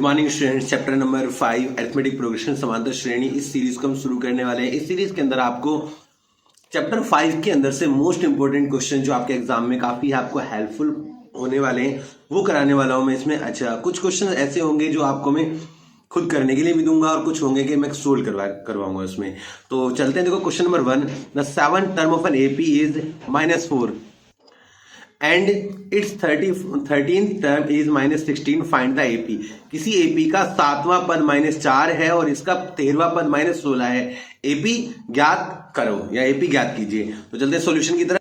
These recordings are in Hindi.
Morning students, chapter number 5 arithmetic progression समांतर श्रेणी, इस सीरीज को हम शुरू करने वाले हैं। इस सीरीज के अंदर आपको चैप्टर 5 के अंदर से मोस्ट इंपोर्टेंट क्वेश्चन जो आपके एग्जाम में काफी आपको हेल्पफुल होने वाले हैं वो कराने वाला हूं मैं इसमें। अच्छा, कुछ क्वेश्चन ऐसे होंगे जो आपको मैं खुद करने के लिए भी दूंगा और कुछ होंगे कि मैं सोल्व करवाऊंगा उसमें। तो चलते हैं। देखो question number 1, the 7th term of an AP is -4 and it's 13th term is -16, find the AP. किसी एपी का 7वां पद -4 है और इसका 13वां पद -16 है। एपी ज्ञात करो या एपी ज्ञात कीजिए। तो चलते हैं सॉल्यूशन की तरफ।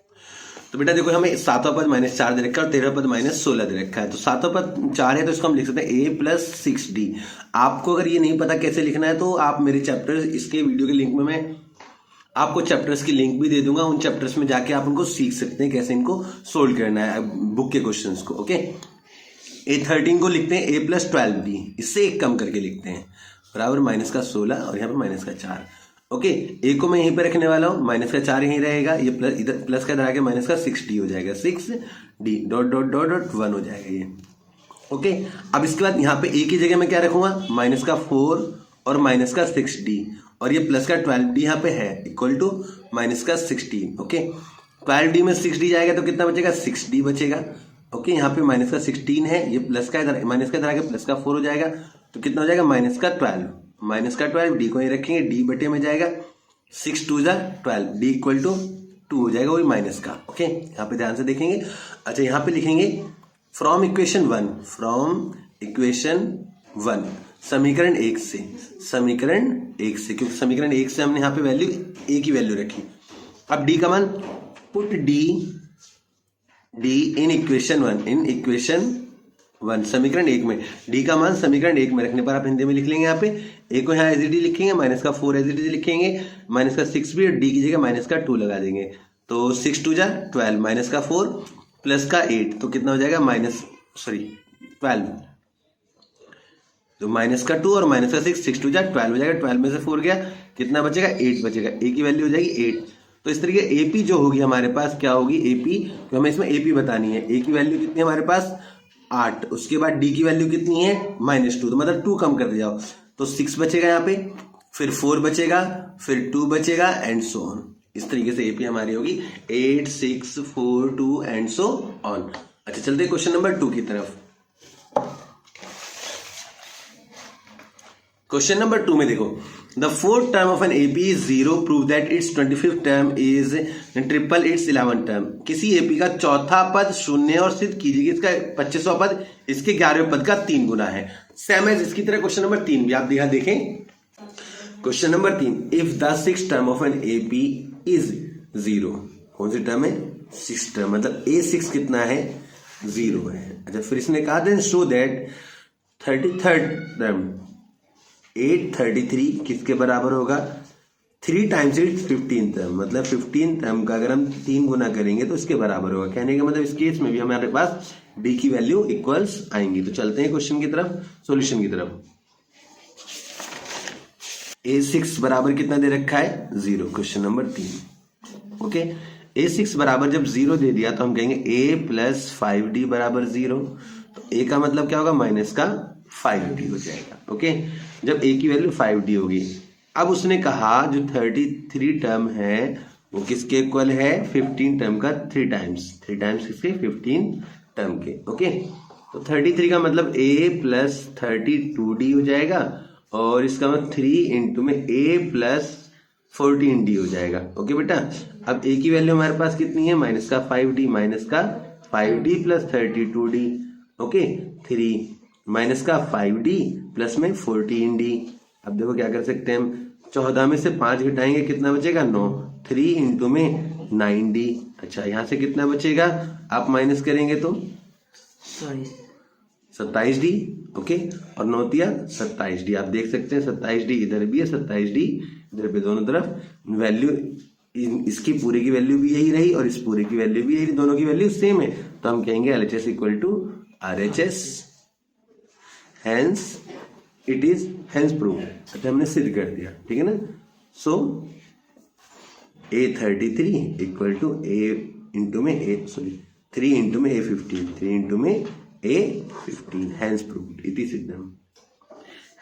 तो बेटा देखो, हमें 7वां पद -4 दे रखा है और 13वां पद -16 दे रखा है। तो 7वां पद 4 है तो इसको हम लिख सकते हैं a + 6d। आपको अगर ये नहीं पता कैसे लिखना है तो आप मेरे चैप्टर, इसके वीडियो के लिंक में मैं आपको चैप्टर्स की लिंक भी दे दूंगा। उन चैप्टर्स में जाके आप उनको सीख सकते हैं कैसे इनको सोल्व करना है बुक के क्वेश्चंस को। ओके, A13 को लिखते हैं a + 12d, इससे एक कम करके लिखते हैं, बराबर -16 और यहाँ पे -4। ओके, ए को मैं यहीं पे रखने वाला हूँ, -4 यहीं रहेगा, ये प्लस इधर प्लस का इधर आके -6d हो जाएगा, 6d डॉट 1 हो जाएगा ये। ओके, अब इसके बाद यहाँ पे ए की जगह मैं क्या रखूंगा, -4 और -6d, और ये प्लस का 12d यहाँ पे है इक्वल टू -16। ओके, 12d में 6d जाएगा तो कितना बचेगा, 6d बचेगा। ओके, यहाँ पे -16 है, ये प्लस का इधर आके प्लस का 4 हो जाएगा, तो कितना हो जाएगा, -12 डी को ही रखेंगे, डी बटे में जाएगा 6 2 12, डी इक्वल टू 2 हो जाएगा वही माइनस का। ओके, यहाँ पे ध्यान से देखेंगे। अच्छा, यहाँ पे लिखेंगे फ्रॉम इक्वेशन 1 समीकरण 1 से, क्योंकि समीकरण 1 से हमने यहाँ पे वैल्यू ए की वैल्यू रखी। अब डी का मान, पुट डी इन इक्वेशन 1 समीकरण 1 में, डी का मान समीकरण 1 में रखने पर आप हिंदी में लिख लेंगे। यहाँ पे ए को यहाँ एज लिखेंगे, -4 एज लिखेंगे, -6 भी, और डी की जगह -2 लगा देंगे। तो 6 2 12, -4 प्लस का 8, तो कितना हो जाएगा, 12, तो -2 और -6, 6 2 12 हो जाएगा। 12 में से 4 गया, कितना बचेगा, 8 बचेगा। ए की वैल्यू हो जाएगी 8। तो इस तरीके एपी जो होगी हमारे पास, क्या होगी एपी, तो हमें इसमें एपी बतानी है। ए की वैल्यू कितनी है हमारे पास, 8। उसके बाद डी की वैल्यू कितनी है, -2, तो मतलब 2 कम कर दे जाओ, तो 6 बचेगा यहाँ पे, फिर 4 बचेगा, फिर 2 बचेगा, एंड सो ऑन। इस तरीके से एपी हमारी होगी 8 6 4 2 एंड सो ऑन। अच्छा, चलते हैं क्वेश्चन नंबर 2 की तरफ। क्वेश्चन नंबर 2 में देखो, the 4th term of an AP is 0, prove that it's 25th term is triple it's 11th term. किसी एपी का चौथा पद 0 और सिद्ध कीजिए कि इसका 25वां पद इसके 11वें पद का 3 गुना है। सेम एज इसकी तरह क्वेश्चन नंबर 3 भी आप यहाँ देखें। Question number 3, if the 6th term of an AP is 0, कौन सी टर्म है, 6 टर्म, मतलब A6 कितना है, 0 है। अच्छा, फिर इसने कहा then show that 33rd term 833 किसके बराबर होगा, 3 टाइम्स इट्स 15th टर्म, मतलब 15th टर्म का अगर हम 3 गुना करेंगे तो इसके बराबर होगा। कहने का मतलब इस केस में भी हमारे पास डी की वैल्यू इक्वल्स आएंगी। तो चलते हैं क्वेश्चन की तरफ, सॉल्यूशन की तरफ। A6 बराबर कितना दे रखा है, 0, क्वेश्चन नंबर 3। ओके, A6 बराबर जब 0 दे दिया तो हम कहेंगे A + 5D बराबर 0, तो A का मतलब क्या होगा, -5D हो जाएगा। ओके, जब A की वैल्यू 5D होगी। अब उसने कहा जो 33 टर्म है वो किसके इक्वल है, 15 टर्म का 3 टाइम्स किसके, 15 टर्म के। ओके, तो 33 का मतलब A + 32D हो जाएगा, और इसका मतलब 3 में A + 14D हो जाएगा। ओके बेटा, अब A की वैल्यू हमारे पास कितनी है, -5D + 32D। Okay, 3 -5D plus में 14D। अब देखो क्या कर सकते हैं हम, 14 में से 5 घटाएंगे, कितना बचेगा, 9, 3 में 9D। अच्छा, यहां से कितना बचेगा, आप माइनस करेंगे तो 27D। ओके, और 9 × 27D, आप देख सकते हैं 27D इधर भी है, 27D इधर पे, दोनों तरफ वैल्यू, इसकी पूरे की वैल्यू भी यही रही और इस पूरे की वैल्यू भी यही, दोनों की वैल्यू सेम है, तो हम कहेंगे LHS equal to RHS, hence it is hence prove. अच्छा, हमने सिद्ध कर दिया, ठीक है ना। सो A33 इक्वल टू 3 में A15, 3 में A15, हेंस प्रूव्ड, इति सिद्धम।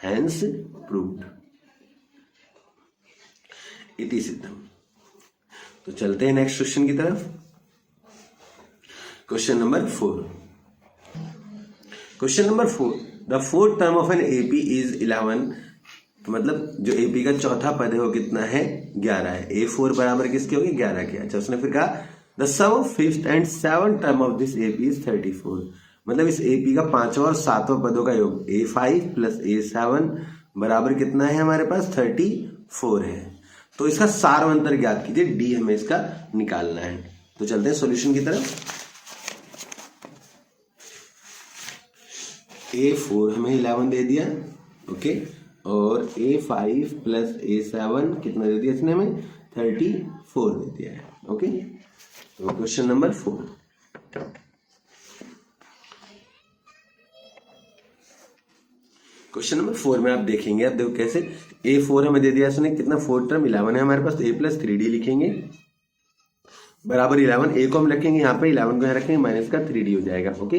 हैंस प्रूव्ड इति सिद्धम। तो चलते हैं नेक्स्ट क्वेश्चन की तरफ। Question number 4। Question number 4, the fourth term of an AP is 11। तो मतलब जो एपी का चौथा पद है वो कितना है, 11 है। A4 बराबर किसके होगी, 11 के। अच्छा, उसने फिर कहा the sum of fifth and seventh term of this AP is 34। मतलब इस एपी का पांचवा और सातवां पदों का योग A5 प्लस A7 बराबर कितना है हमारे पास, 34 है। तो इसका सारवंतर ज्ञात कीजिए, डी हमें इसका निकालना है। तो चलते हैं सॉल्यूशन की तरफ। A4 हमें 11 दे दिया, ओके, और A5 प्लस A7 कितना दे दिया इसने हमें, 34 दे दिया है, ओके। तो क्वेश्चन नंबर 4। क्वेश्चन नंबर 4 में आप देखेंगे, आप देखो कैसे, A4 हमें दे दिया इसने कितना, 4 टर्म 11 है हमारे पास, तो A प्लस 3D लिखेंगे बराबर 11। A को हम रखेंगे यहाँ पे, 11 को यहाँ रखेंगे, माइनस का 3D हो जाएगा, ओके।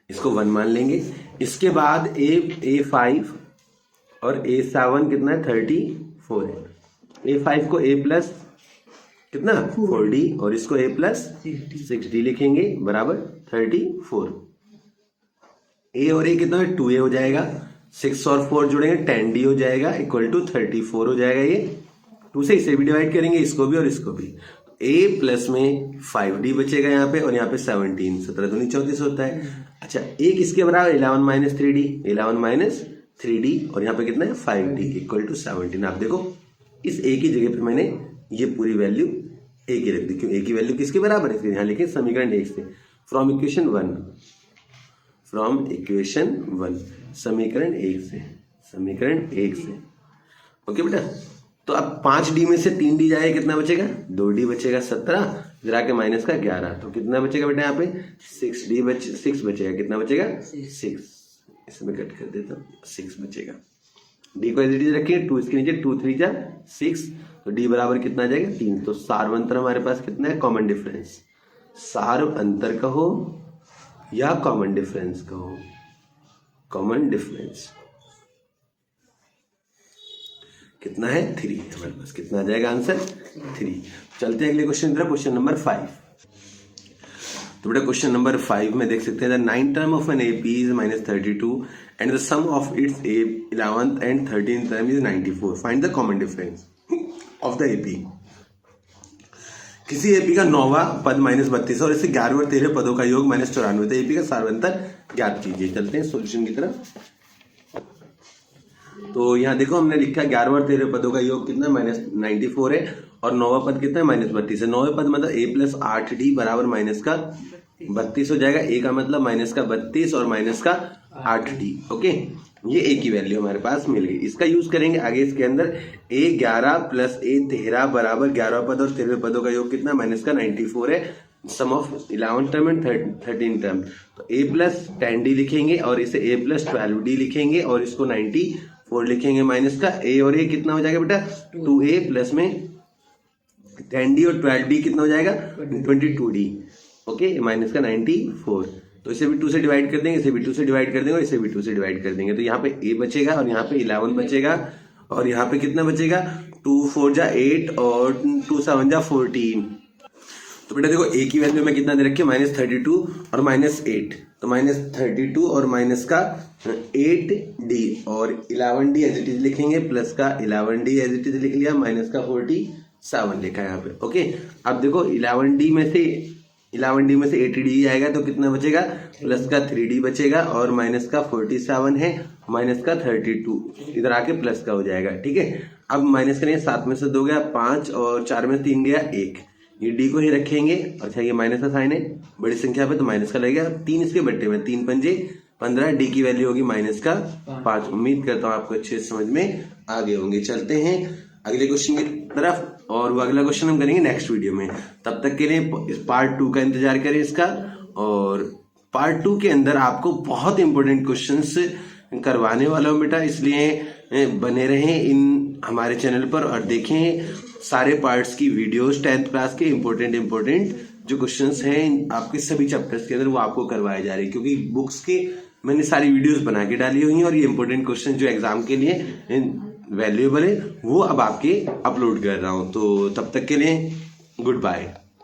इसको 1 मान लेंगे। इसके बाद A5 और A7 कितना है, 34 है। A5 को A प्लस कितना 4D और इसको A प्लस 6D लिखेंगे बराबर 34। A और A कितना है, 2A हो जाएगा, 6 और 4 जुड़ेंगे 10D हो जाएगा, इक्वल टू 34 हो जाएगा। ये 2 से इसे भी डिवाइड करेंगे, इसको भी और इसको भी। A प्लस में 5D बचेगा यहाँ पे, और यहाँ पे 17, 17 दूनी 34 होता है। अच्छा, A किसके बराबर, 11 माइनस 3D, 11 माइनस 3D, और यहाँ पे कितना है 5D इक्वल टू 17। आप देखो इस A की जगह पे मैंने ये पूरी वैल्यू A की रख दी, क्यों A की वैल्यू किसके बराबर है, यहाँ लिखे समीकरण 1 से, फ्रॉम इक्वेशन 1, फ्रॉम इक्वेशन 1, समीकरण 1 से, समीकरण 1 से, ओके बेटा। तो अब 5D में से 3D जाएगा, कितना बचेगा, 2D बचेगा, 17 जरा के माइनस का 11, तो कितना बचेगा बेटा यहाँ पे 6 बचेगा, कितना बचेगा 6, इसमें कट कर देता हूँ, 6 बचेगा। D को एज इट इज रखिए, 2 इसके नीचे, 2 3 जा 6, तो D बराबर कितना आ जाएगा 3। तो सार अंतर हमारे पास कितना है, कॉमन डिफरेंस, सार अंतर कहो या कॉमन डिफरेंस कहो, कॉमन डिफरेंस कितना है 3 हमारे पास, कितना आ जाएगा आंसर 3। चलते हैं अगले क्वेश्चन तरफ, क्वेश्चन नंबर 5। तो बेटा क्वेश्चन नंबर 5 में देख सकते हैं, the 9th term of an AP is -32 and the sum of its 11th and 13th term is 94। Find the common difference of the AP. किसी एपी का 9वां पद -32 और इससे 11वें और 13वें पदों का योग -94, तो एपी का सारवंतर ज्ञात कीजिए। चलते हैं सॉल्यूशन की तरफ। तो यहाँ देखो हमने लिखा 11वें और 13वें पदों का योग कितना -94 है, और 9वां पद कितना है -32 है। 9वें पद मतलब A प्लस 8D बराबर माइनस का 32 हो जाएगा। A का मतलब माइनस का 32 और माइनस का 8D, ओके। ये A की वैल्यू हमारे पास मिल गई। इसका यूज करेंगे आगे इसके अंदर, A11 प्लस A13 बराबर 11वां पद और 13वें पदों का योग कितना माइनस का 94 है, सम ऑफ 11 टर्म एंड 13 टर्म। तो A प्लस 10D लिखेंगे और इसे A प्लस 12D लिखेंगे और इसको 94 लिखेंगे, माइनस का A और A कितना हो जाएगा बेटा 2A प्लस में 10D और 12D कितना हो जाएगा 22D, ओके, माइनस का 94। तो इसे भी 2 से डिवाइड कर देंगे, इसे भी 2 से डिवाइड कर देंगे और इसे भी 2 से डिवाइड कर देंगे। तो यहाँ पे A बचेगा और यहाँ पे 11 बचेगा और यहाँ पे कितना बचेगा 2 4 जा 8 और 2 7 जा 14। तो बेटा देखो A की वैल्यू में कितना दे रखी है -32 और -8, तो -32 और माइनस का 8D और 11D एज इट इज लिखेंगे, प्लस का 11D एज इट इज लिख लिया, माइनस का 47 लिखा है यहाँ पे, ओके। अब देखो 11D में से 8D आएगा तो कितना बचेगा, प्लस का 3D बचेगा और माइनस का 47 है, माइनस का 32 इधर आके प्लस का हो जाएगा, ठीक है। अब माइनस करेंगे, 7 में से 2 गया 5 और 4 में 3 गया 1, ये D को ही रखेंगे। अच्छा ये माइनस का साइन है बड़ी संख्या पे तो माइनस का लगेगा, 3 इसके बट्टे में 3 पंजे 15, D की वैल्यू होगी माइनस का 5। उम्मीद करता हूँ आपको अच्छे समझ में आ गए होंगे। चलते हैं अगले क्वेश्चन की तरफ, और वो अगला क्वेश्चन हम करेंगे नेक्स्ट वीडियो में। तब तक के लिए पार्ट 2 का इंतजार करें इसका, और पार्ट 2 के अंदर आपको बहुत इंपॉर्टेंट क्वेश्चंस करवाने वाला हूँ बेटा, इसलिए बने रहें इन हमारे चैनल पर और देखें सारे पार्ट्स की वीडियोस 10th क्लास के इंपॉर्टेंट जो क्वेश्चंस हैं आपके सभी चैप्टर्स के अंदर वो आपको करवाए जा रहे हैं, क्योंकि बुक्स के मैंने सारी वीडियोस बना के डाली हुई हैं और ये इंपॉर्टेंट क्वेश्चन जो एग्जाम के लिए वैल्यूएबल है वो अब आपके अपलोड कर रहा हूँ। तो तब तक के लिए गुड बाय।